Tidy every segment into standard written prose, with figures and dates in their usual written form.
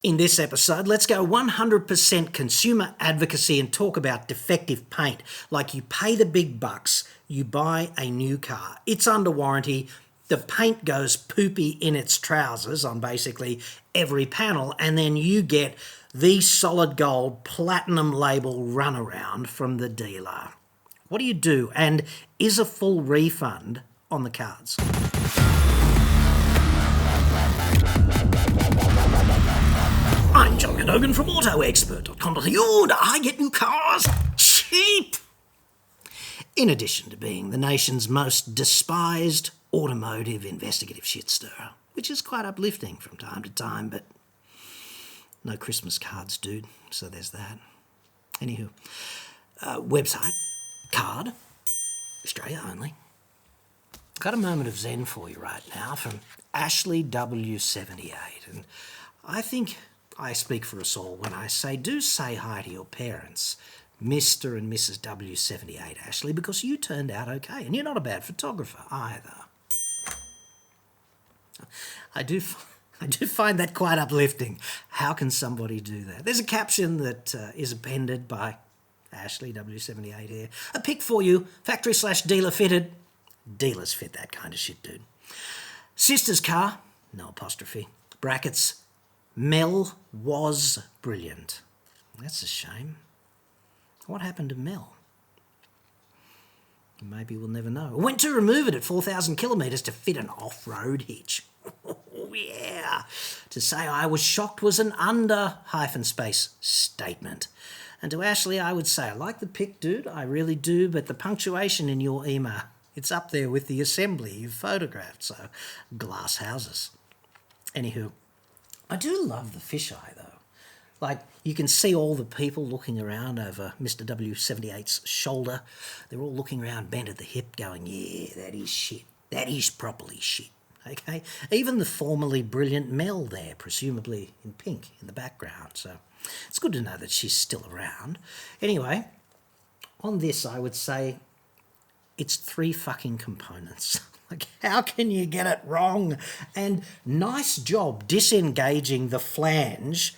In this episode, let's go 100% consumer advocacy and talk about defective paint. Like you pay the big bucks, you buy a new car. It's under warranty. The paint goes poopy in its trousers on basically every panel, and then you get the solid gold platinum label runaround from the dealer. What do you do? And is a full refund on the cards? I'm John Cadogan from AutoExpert.com.au, and I get new cars cheap. In addition to being the nation's most despised automotive investigative shitstirrer, which is quite uplifting from time to time, but no Christmas cards, dude, so there's that. Anywho, website, card, Australia only. Got a moment of zen for you right now from Ashley W78, and I think I speak for us all when I say, do say hi to your parents, Mr. and Mrs. W78, Ashley, because you turned out okay, and you're not a bad photographer either. I do find that quite uplifting. How can somebody do that? There's a caption that is appended by Ashley W78 here. A pic for you, factory/dealer fitted. Dealers fit that kind of shit, dude. Sister's car, no apostrophe, brackets, Mel was brilliant. That's a shame. What happened to Mel? Maybe we'll never know. Went to remove it at 4,000 kilometres to fit an off-road hitch. Oh, yeah. To say I was shocked was an under-space statement. And to Ashley, I would say, I like the pic, dude, I really do, but the punctuation in your email, it's up there with the assembly you've photographed, so glass houses. Anywho, I do love the fisheye, though. Like, you can see all the people looking around over Mr. W78's shoulder. They're all looking around bent at the hip going, yeah, that is shit. That is properly shit. Okay? Even the formerly brilliant Mel there, presumably in pink in the background. So it's good to know that she's still around. Anyway, on this, I would say it's 3 fucking components. Like, how can you get it wrong? And nice job disengaging the flange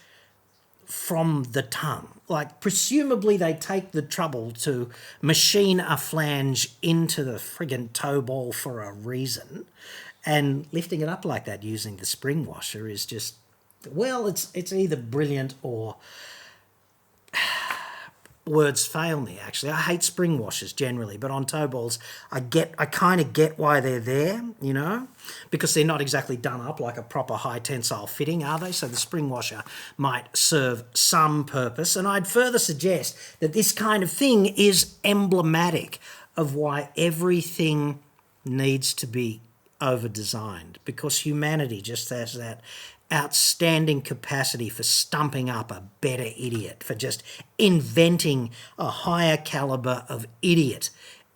from the tongue. Like, presumably they take the trouble to machine a flange into the friggin' toe ball for a reason, and lifting it up like that using the spring washer is just, well, it's either brilliant or words fail me, actually. I hate spring washers generally, but on toe balls, I kind of get why they're there, you know, because they're not exactly done up like a proper high tensile fitting, are they? So the spring washer might serve some purpose. And I'd further suggest that this kind of thing is emblematic of why everything needs to be over-designed, because humanity just has that outstanding capacity for stumping up a better idiot, for just inventing a higher caliber of idiot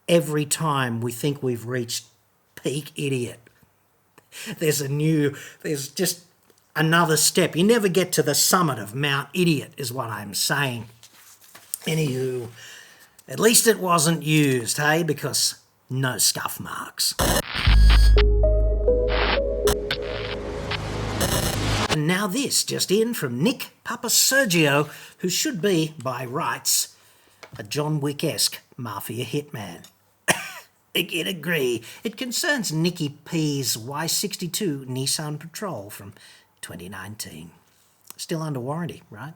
every time we think we've reached peak idiot. There's just another step. You never get to the summit of Mount Idiot, is what I'm saying. Anywho, at least it wasn't used, hey, because no scuff marks. And now this, just in from Nick Papa Sergio, who should be, by rights, a John Wick-esque mafia hitman. Again, agree. It concerns Nikki P's Y62 Nissan Patrol from 2019. Still under warranty, right?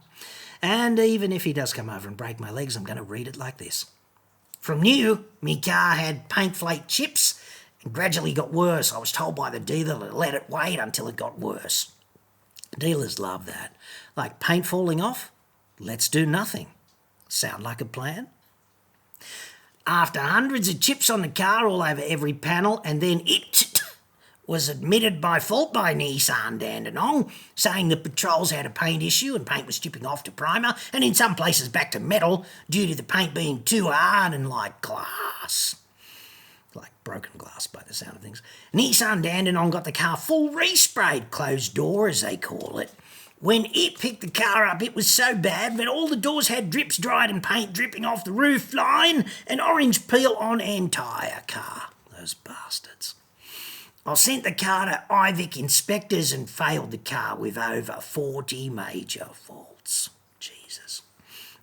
And even if he does come over and break my legs, I'm going to read it like this. From new, me car had paint flake chips and gradually got worse. I was told by the dealer to let it wait until it got worse. Dealers love that. Like paint falling off, let's do nothing. Sound like a plan? After hundreds of chips on the car all over every panel, and then it was admitted by fault by Nissan Dandenong, saying the Patrols had a paint issue and paint was chipping off to primer, and in some places back to metal, due to the paint being too hard and like glass. Like broken glass by the sound of things. Nissan Dandenong got the car full resprayed, closed door as they call it. When it picked the car up, it was so bad that all the doors had drips dried and paint dripping off the roof line and orange peel on entire car. Those bastards. I sent the car to IVIC inspectors and failed the car with over 40 major faults. Jesus.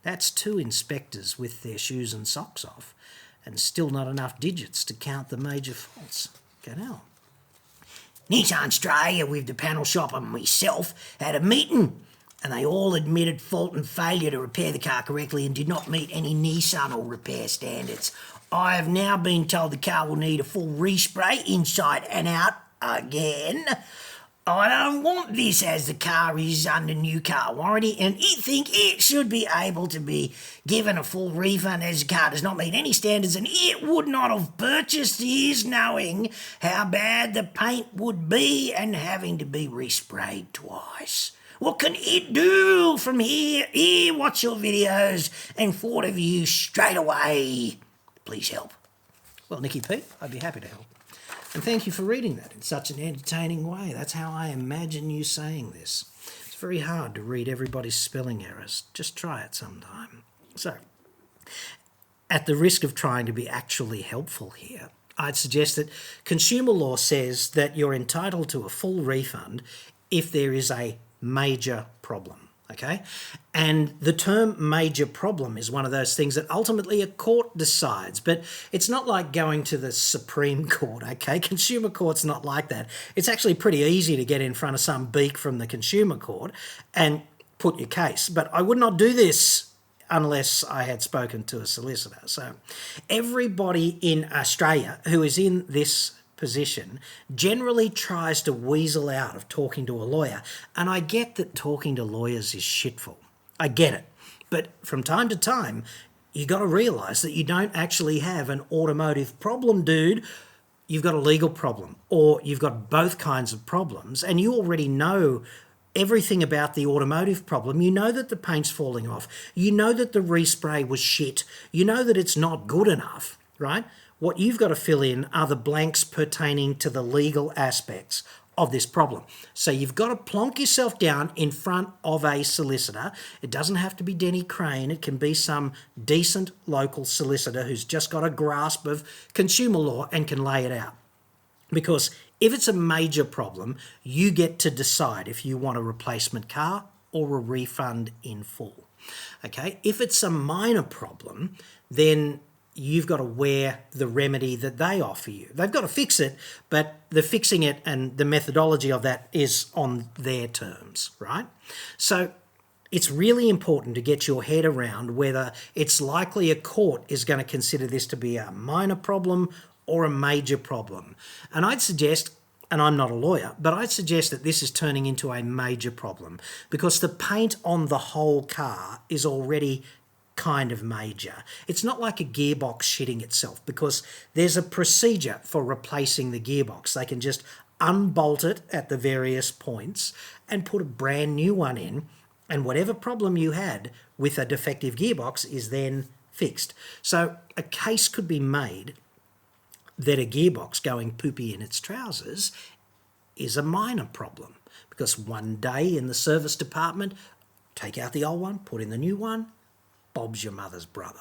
That's 2 inspectors with their shoes and socks off, and still not enough digits to count the major faults. Get out. Nissan Australia with the panel shop and myself had a meeting, and they all admitted fault and failure to repair the car correctly and did not meet any Nissan or repair standards. I have now been told the car will need a full respray inside and out again. I don't want this, as the car is under new car warranty, and I think it should be able to be given a full refund, as the car does not meet any standards, and it would not have purchased this knowing how bad the paint would be and having to be resprayed twice. What can it do from here? Here, watch your videos and thought of you straight away. Please help. Well, Nikki Pete, I'd be happy to help. And thank you for reading that in such an entertaining way. That's how I imagine you saying this. It's very hard to read everybody's spelling errors. Just try it sometime. So, at the risk of trying to be actually helpful here, I'd suggest that consumer law says that you're entitled to a full refund if there is a major problem. Okay? And the term major problem is one of those things that ultimately a court decides, but it's not like going to the Supreme Court, okay? Consumer court's not like that. It's actually pretty easy to get in front of some beak from the consumer court and put your case, but I would not do this unless I had spoken to a solicitor. So everybody in Australia who is in this position generally tries to weasel out of talking to a lawyer, and I get that talking to lawyers is shitful. I get it. But from time to time, you got to realise that you don't actually have an automotive problem, dude. You've got a legal problem, or you've got both kinds of problems, and you already know everything about the automotive problem. You know that the paint's falling off. You know that the respray was shit. You know that it's not good enough, right? What you've got to fill in are the blanks pertaining to the legal aspects of this problem. So you've got to plonk yourself down in front of a solicitor. It doesn't have to be Denny Crane. It can be some decent local solicitor who's just got a grasp of consumer law and can lay it out. Because if it's a major problem, you get to decide if you want a replacement car or a refund in full. Okay? If it's a minor problem, then you've got to wear the remedy that they offer you. They've got to fix it, but the fixing it and the methodology of that is on their terms, right? So it's really important to get your head around whether it's likely a court is going to consider this to be a minor problem or a major problem. And I'd suggest, and I'm not a lawyer, but I'd suggest that this is turning into a major problem because the paint on the whole car is already kind of major. It's not like a gearbox shitting itself because there's a procedure for replacing the gearbox. They can just unbolt it at the various points and put a brand new one in, and whatever problem you had with a defective gearbox is then fixed. So a case could be made that a gearbox going poopy in its trousers is a minor problem because one day in the service department, take out the old one, put in the new one, Bob's your mother's brother.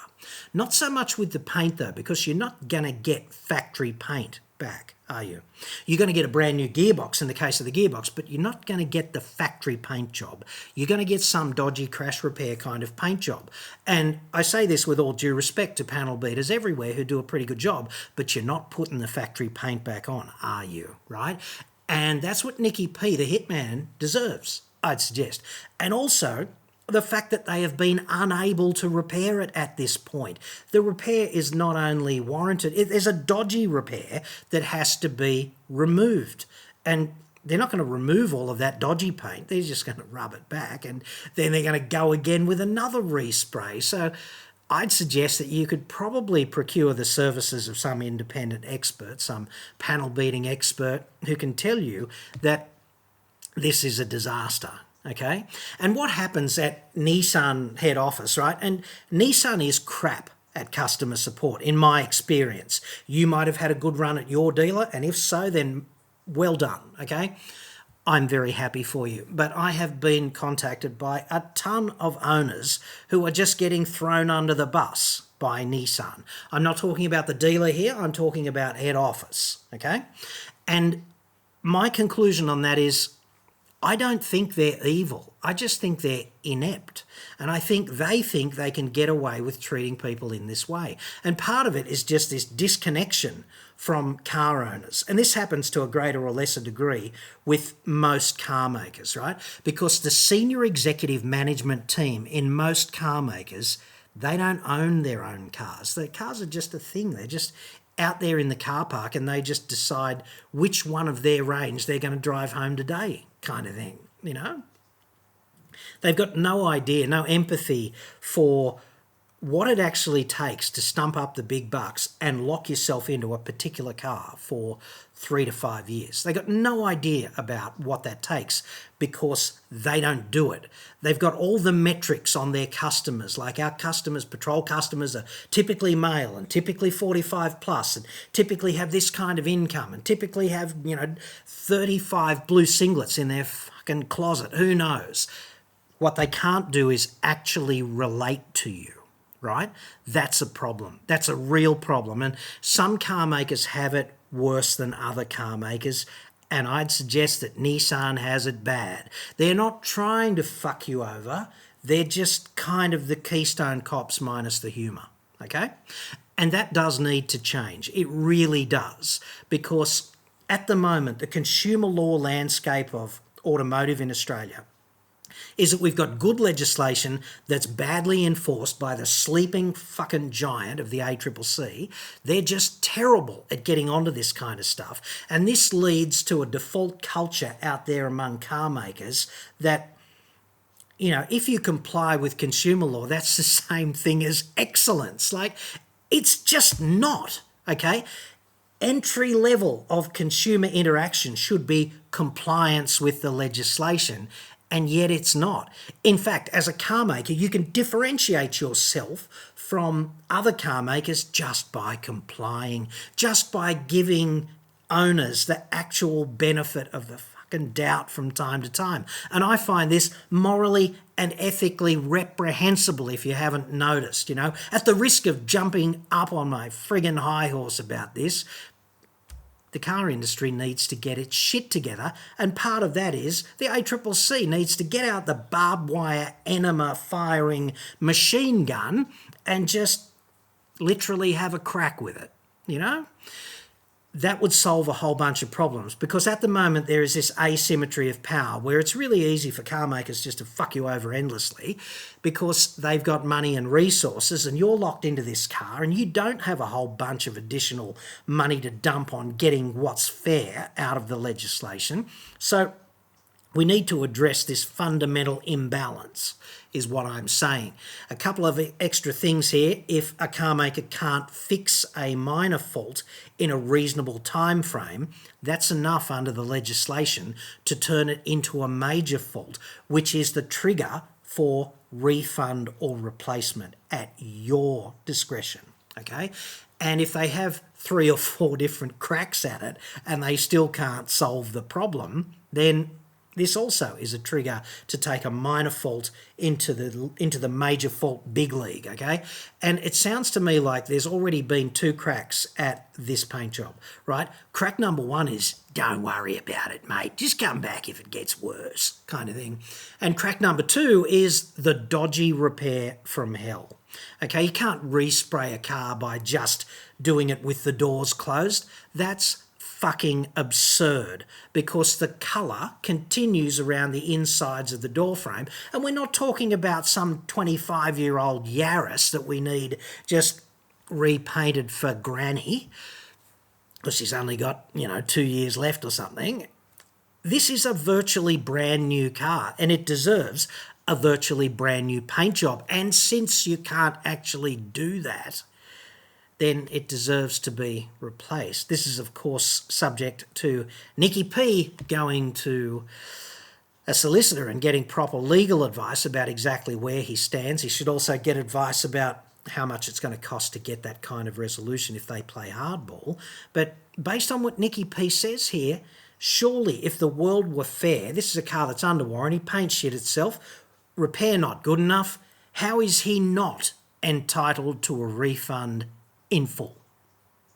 Not so much with the paint though, because you're not going to get factory paint back, are you? You're going to get a brand new gearbox in the case of the gearbox, but you're not going to get the factory paint job. You're going to get some dodgy crash repair kind of paint job. And I say this with all due respect to panel beaters everywhere who do a pretty good job, but you're not putting the factory paint back on, are you? Right? And that's what Nikki Pete, the hitman, deserves, I'd suggest. And also the fact that they have been unable to repair it at this point. The repair is not only warranted, there's a dodgy repair that has to be removed. And they're not going to remove all of that dodgy paint. They're just going to rub it back and then they're going to go again with another respray. So I'd suggest that you could probably procure the services of some independent expert, some panel beating expert who can tell you that this is a disaster. Okay, and what happens at Nissan head office, right? And Nissan is crap at customer support, in my experience. You might have had a good run at your dealer, and if so, then well done, okay? I'm very happy for you. But I have been contacted by a ton of owners who are just getting thrown under the bus by Nissan. I'm not talking about the dealer here, I'm talking about head office, okay? And my conclusion on that is I don't think they're evil. I just think they're inept. And I think they can get away with treating people in this way. And part of it is just this disconnection from car owners. And this happens to a greater or lesser degree with most car makers, right? Because the senior executive management team in most car makers, they don't own their own cars. Their cars are just a thing. They're just out there in the car park and they just decide which one of their range they're going to drive home today, kind of thing, you know? They've got no idea, no empathy for what it actually takes to stump up the big bucks and lock yourself into a particular car for 3 to 5 years. They've got no idea about what that takes because they don't do it. They've got all the metrics on their customers, like our customers, Patrol customers are typically male and typically 45 plus and typically have this kind of income and typically have, 35 blue singlets in their fucking closet. Who knows? What they can't do is actually relate to you. Right? That's a problem. That's a real problem. And some car makers have it worse than other car makers. And I'd suggest that Nissan has it bad. They're not trying to fuck you over. They're just kind of the Keystone Cops minus the humour. Okay? And that does need to change. It really does. Because at the moment, the consumer law landscape of automotive in Australia is that we've got good legislation that's badly enforced by the sleeping fucking giant of the ACCC. They're just terrible at getting onto this kind of stuff. And this leads to a default culture out there among car makers that, if you comply with consumer law, that's the same thing as excellence. Like, it's just not, okay? Entry level of consumer interaction should be compliance with the legislation. And yet it's not. In fact, as a car maker, you can differentiate yourself from other car makers just by complying, just by giving owners the actual benefit of the fucking doubt from time to time. And I find this morally and ethically reprehensible if you haven't noticed, At the risk of jumping up on my friggin' high horse about this, the car industry needs to get its shit together, and part of that is the ACCC needs to get out the barbed wire enema firing machine gun and just literally have a crack with it, That would solve a whole bunch of problems, because at the moment there is this asymmetry of power where it's really easy for car makers just to fuck you over endlessly because they've got money and resources and you're locked into this car and you don't have a whole bunch of additional money to dump on getting what's fair out of the legislation. So we need to address this fundamental imbalance, is what I'm saying. A couple of extra things here. If a car maker can't fix a minor fault in a reasonable time frame, that's enough under the legislation to turn it into a major fault, which is the trigger for refund or replacement at your discretion, okay? And if they have 3 or 4 different cracks at it and they still can't solve the problem, then this also is a trigger to take a minor fault into the major fault big league, okay? And it sounds to me like there's already been 2 cracks at this paint job, right? Crack number 1 is, don't worry about it, mate. Just come back if it gets worse, kind of thing. And crack number 2 is the dodgy repair from hell. Okay, you can't respray a car by just doing it with the doors closed. That's fucking absurd, because the colour continues around the insides of the door frame, and we're not talking about some 25-year-old Yaris that we need just repainted for granny because she's only got 2 years left or something. This is a virtually brand new car and it deserves a virtually brand new paint job, and since you can't actually do that, then it deserves to be replaced. This is, of course, subject to Nikki Pete going to a solicitor and getting proper legal advice about exactly where he stands. He should also get advice about how much it's going to cost to get that kind of resolution if they play hardball. But based on what Nikki Pete says here, surely if the world were fair, this is a car that's under warranty, paint shit itself, repair not good enough, how is he not entitled to a refund in full?